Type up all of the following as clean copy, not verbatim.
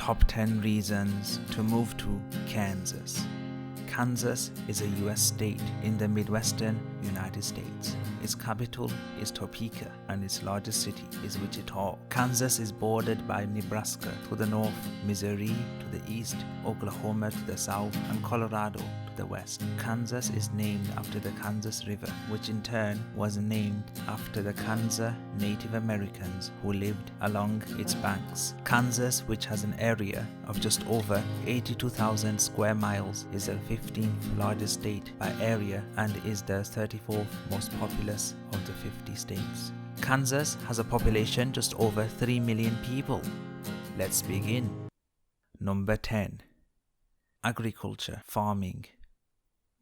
Top 10 reasons to move to Kansas. Kansas is a U.S. state in the Midwestern United States. Its capital is Topeka and its largest city is Wichita. Kansas is bordered by Nebraska to the north, Missouri to the east, Oklahoma to the south, and Colorado to the west. Kansas is named after the Kansas River, which in turn was named after the Kansa Native Americans who lived along its banks. Kansas, which has an area of just over 82,000 square miles, is the 15th largest state by area and is the 34th most populous of the 50 states. Kansas has a population just over 3 million people. Let's begin. Number 10. Agriculture, farming.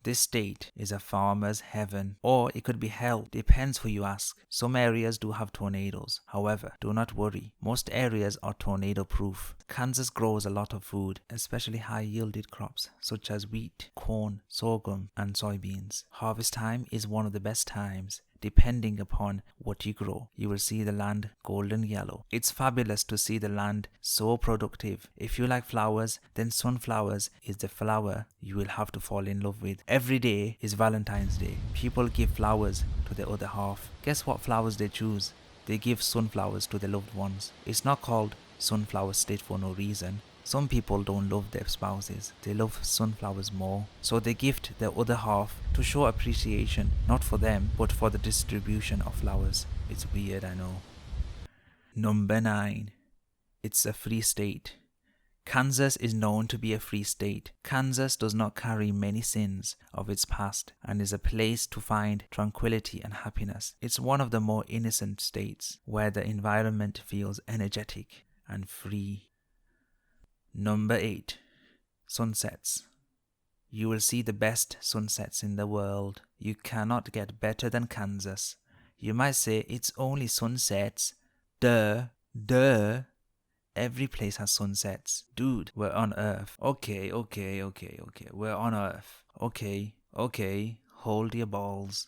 This state is a farmer's heaven, or it could be hell, depends who you ask. Some areas do have tornadoes. However, do not worry, most areas are tornado proof. Kansas grows a lot of food, especially high yielded crops such as wheat, corn, sorghum, and soybeans. Harvest time is one of the best times. Depending upon what you grow, you will see the land golden yellow. It's fabulous to see the land so productive. If you like flowers, then sunflowers is the flower you will have to fall in love with. Every day is Valentine's Day. People give flowers to the other half. Guess what flowers they choose? They give sunflowers to their loved ones. It's not called Sunflower State for no reason. Some people don't love their spouses. They love sunflowers more. So they gift their other half to show appreciation, not for them, but for the distribution of flowers. It's weird, I know. Number 9. It's a free state. Kansas is known to be a free state. Kansas does not carry many sins of its past and is a place to find tranquility and happiness. It's one of the more innocent states where the environment feels energetic and free. Number 8. Sunsets. You will see the best sunsets in the world. You cannot get better than Kansas. You might say it's only sunsets. Duh. Every place has sunsets. Dude, we're on Earth. Okay. We're on Earth. Okay. Hold your balls.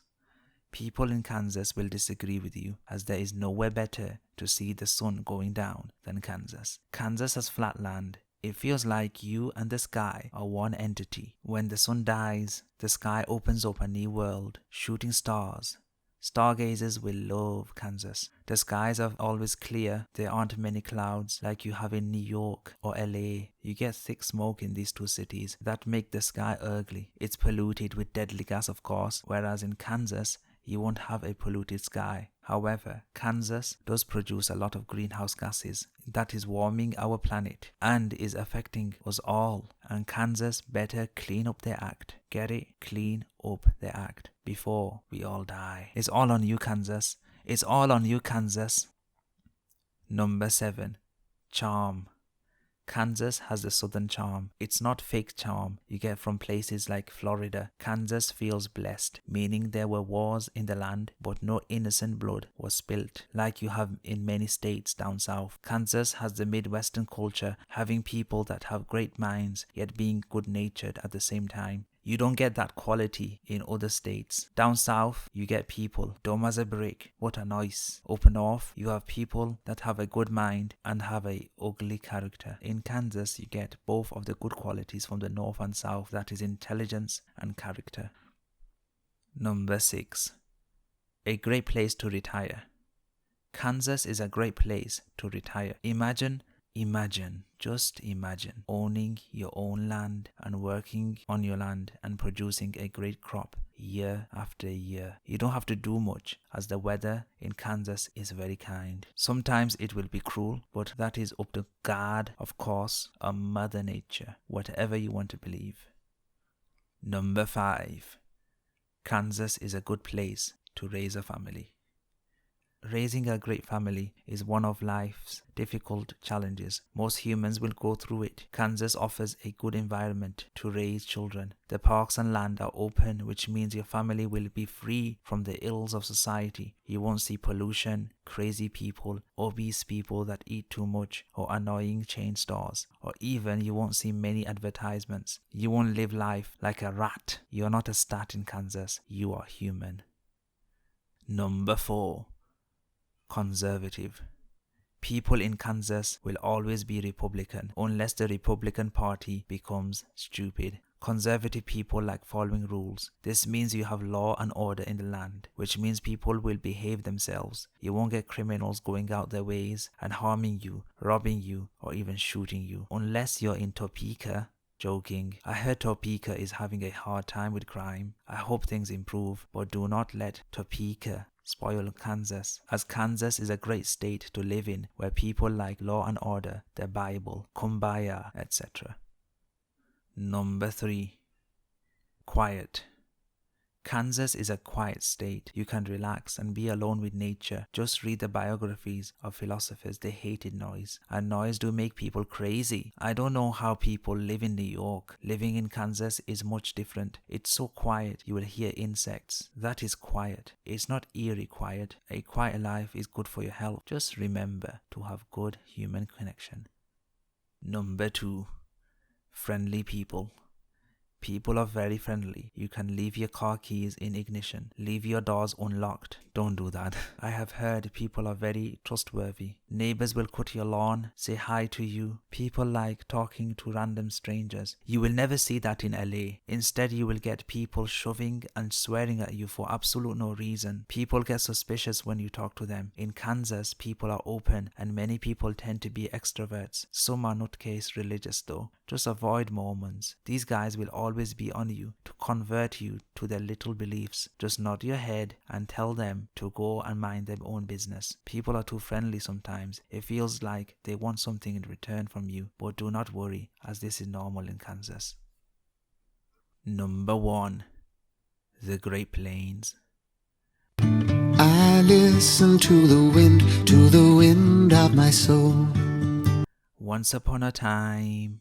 People in Kansas will disagree with you, as there is nowhere better to see the sun going down than Kansas. Kansas has flat land. It feels like you and the sky are one entity. When the sun dies, the sky opens up a new world, shooting stars. Stargazers will love Kansas. The skies are always clear. There aren't many clouds like you have in New York or LA. You get thick smoke in these two cities that make the sky ugly. It's polluted with deadly gas, of course, whereas in Kansas, you won't have a polluted sky. However, Kansas does produce a lot of greenhouse gases that is warming our planet and is affecting us all. And Kansas better clean up their act. Get it? Clean up their act before we all die. It's all on you, Kansas. It's all on you, Kansas. Number 7. Charm. Kansas has the southern charm. It's not fake charm you get from places like Florida. Kansas feels blessed, meaning there were wars in the land, but no innocent blood was spilt, like you have in many states down south. Kansas has the Midwestern culture, having people that have great minds, yet being good-natured at the same time. You don't get that quality in other states. Down south, you get people dumb as a brick, but are nice. Up north, you have people that have a good mind and have a ugly character. In Kansas, you get both of the good qualities from the north and south, that is intelligence and character. Number 6. A great place to retire. Kansas is a great place to retire. Just imagine owning your own land and working on your land and producing a great crop year after year. You don't have to do much, as the weather in Kansas is very kind. Sometimes it will be cruel, but that is up to God, of course, or Mother Nature, whatever you want to believe. Number 5. Kansas is a good place to raise a family. Raising a great family is one of life's difficult challenges. Most humans will go through it. Kansas offers a good environment to raise children. The parks and land are open, which means your family will be free from the ills of society. You won't see pollution, crazy people, obese people that eat too much, or annoying chain stores, or even you won't see many advertisements. You won't live life like a rat. You're not a stat in Kansas. You are human. Number 4. Conservative. People in Kansas will always be Republican unless the Republican Party becomes stupid. Conservative people like following rules. This means you have law and order in the land, which means people will behave themselves. You won't get criminals going out their ways and harming you, robbing you, or even shooting you. Unless you're in Topeka. Joking. I heard Topeka is having a hard time with crime. I hope things improve, but do not let Topeka spoil Kansas, as Kansas is a great state to live in where people like law and order, the Bible, kumbaya, etc. Number 3. Quiet. Kansas is a quiet state. You can relax and be alone with nature. Just read the biographies of philosophers. They hated noise, and noise do make people crazy. I don't know how people live in New York. Living in Kansas is much different. It's so quiet, you will hear insects. That is quiet. It's not eerie quiet. A quiet life is good for your health. Just remember to have good human connection. Number 2. Friendly people. People are very friendly. You can leave your car keys in ignition. Leave your doors unlocked. Don't do that. I have heard people are very trustworthy. Neighbors will cut your lawn, say hi to you. People like talking to random strangers. You will never see that in LA. Instead, you will get people shoving and swearing at you for absolute no reason. People get suspicious when you talk to them. In Kansas, people are open and many people tend to be extroverts. Some are nutcase religious though. Just avoid Mormons. These guys will always be on you to convert you to their little beliefs. Just nod your head and tell them to go and mind their own business. People are too friendly sometimes. It feels like they want something in return from you, but do not worry, as this is normal in Kansas. Number 1. The Great Plains. I listen to the wind of my soul. Once upon a time,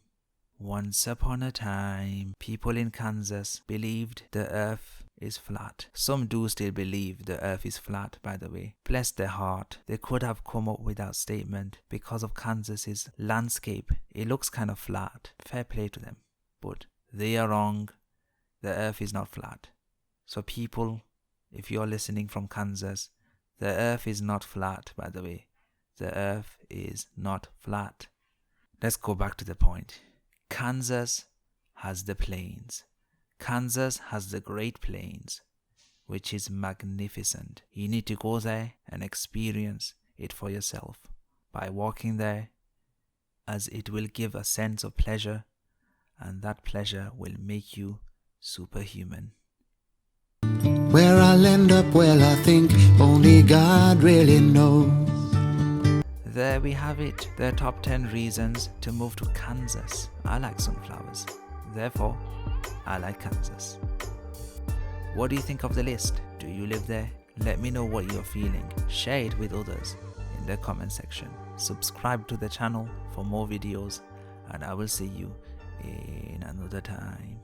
people in Kansas believed the earth is flat. Some do still believe the earth is flat, by the way. Bless their heart. They could have come up with that statement because of Kansas's landscape. It looks kind of flat. Fair play to them. But they are wrong. The earth is not flat. So people, if you're listening from Kansas, the earth is not flat, by the way. The earth is not flat. Let's go back to the point. Kansas has the plains. Kansas has the Great Plains, which is magnificent. You need to go there and experience it for yourself by walking there, as it will give a sense of pleasure, and that pleasure will make you superhuman. Where I'll end up, well, I think only God really knows. There we have it, the top 10 reasons to move to Kansas. I like sunflowers, therefore I like Kansas. What do you think of the list? Do you live there? Let me know what you're feeling. Share it with others in the comment section. Subscribe to the channel for more videos, and I will see you in another time.